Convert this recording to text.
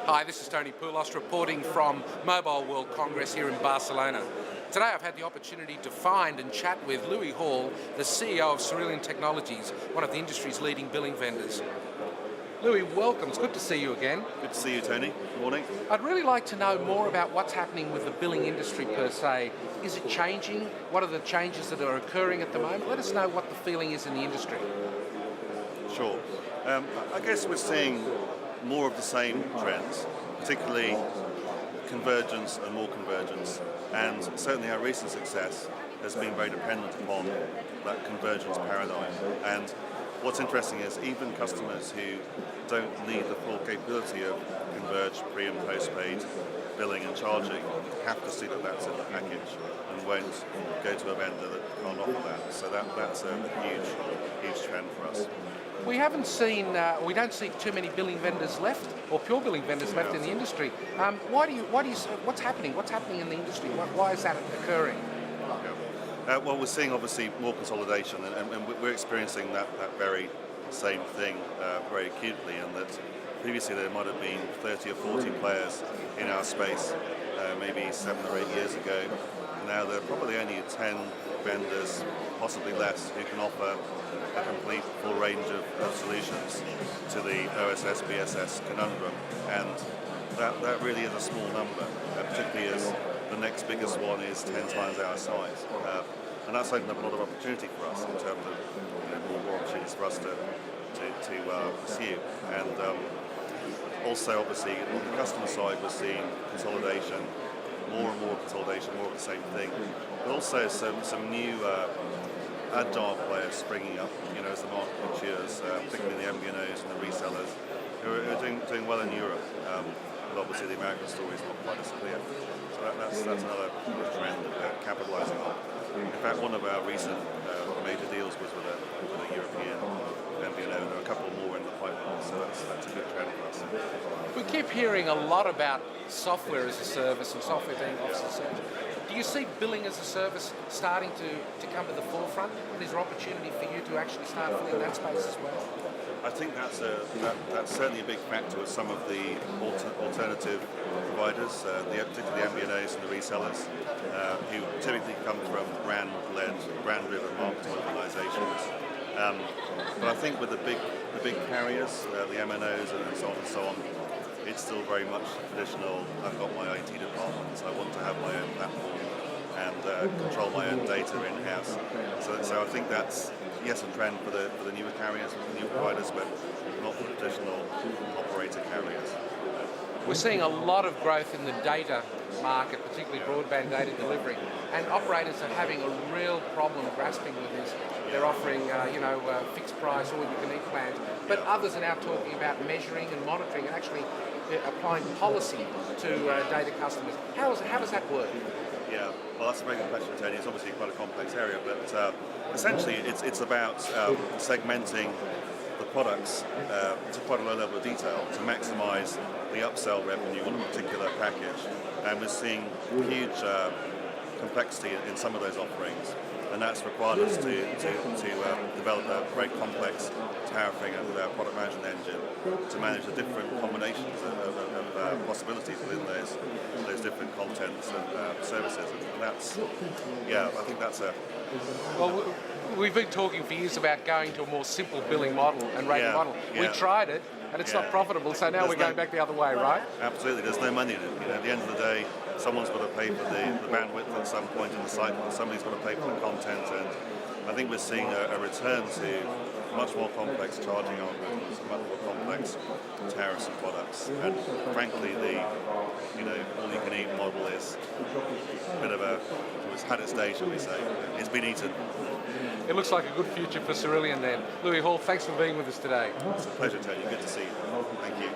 Hi, this is Tony Poulos reporting from Mobile World Congress here in Barcelona. Today I've had the opportunity to find and chat with Louis Hall, the CEO of Cerillion Technologies, one of the industry's leading billing vendors. Louis, welcome. It's good to see you again. Good to see you, Tony. Good morning. I'd really like to know more about what's happening with the billing industry per se. Is it changing? What are the changes that are occurring at the moment? Let us know what the feeling is in the industry. Sure. I guess we're seeing more of the same trends, particularly convergence and more convergence. And certainly our recent success has been very dependent upon that convergence paradigm. And what's interesting is even customers who don't need the full capability of converged pre- and post-paid billing and charging have to see that that's in the package and won't go to a vendor that can't offer that. So that's a huge trend for us. We haven't seen, we don't see too many billing vendors left, or pure billing vendors left in the industry. What's happening? What's happening in the industry? Why is that occurring? Well, we're seeing obviously more consolidation, and we're experiencing that very same thing very acutely, and that previously there might have been 30 or 40 players in our space, maybe 7 or 8 years ago. Now there are probably only 10 vendors, possibly less, who can offer a complete full range of solutions to the OSS BSS conundrum, and that really is a small number, particularly as the next biggest one is 10 times our size, and that's opened up a lot of opportunity for us in terms of more opportunities for us to pursue. And also, obviously, on the customer side, we're seeing consolidation, more and more consolidation, more of the same thing, but also some new agile players springing up, as the market matures, particularly the MVNOs and the resellers, who are doing well in Europe. But obviously the American story is not quite as clear. So that's another trend that we're capitalising on. In fact, one of our recent major deals was with a European MVNO, and there are a couple more in the pipeline, so that's a good trend for us. We keep hearing a lot about software as a service and software being off as a service. Do you see billing as a service starting to come to the forefront? Is there opportunity for you to actually start filling that space as well? I think that's certainly a big factor with some of the alternative providers, particularly the MVNOs and the resellers, who typically come from brand-led, brand-driven marketing organisations. But I think with the big carriers, the MNOs and so on, it's still very much traditional. I've got my IT department, so I want to have my own platform and control my own data in-house. So I think that's, yes, a trend for the newer carriers, for the new providers, but not for the traditional operator carriers. We're seeing a lot of growth in the data market, particularly broadband data delivery, and operators are having a real problem grasping with this. They're offering, fixed price or you can eat plans, but others are now talking about measuring and monitoring and actually applying policy to data customers. How does that work? Yeah, well, that's a very good question, Tony. It's obviously quite a complex area, but essentially it's about segmenting the products to quite a low level of detail to maximise the upsell revenue on a particular package. And we're seeing huge complexity in some of those offerings, and that's required us to develop a very complex tariffing and product management engine to manage the different combinations of possibilities within those different contents and services. And that's, I think that's a... Well, we've been talking for years about going to a more simple billing model and rating model. We tried it, and it's not profitable, so now we're going back the other way, right? Absolutely, there's no money in it. At the end of the day, someone's got to pay for the bandwidth at some point in the cycle, and somebody's got to pay for the content, and I think we're seeing a return to much more complex charging algorithms, much more complex tariffs and products, and frankly the all-you-can-eat model is a bit of it's had its day, shall we say. It's been eaten. It looks like a good future for Cerillion then. Louis Hall, thanks for being with us today. It's a pleasure, Tony. Good to see you. Thank you.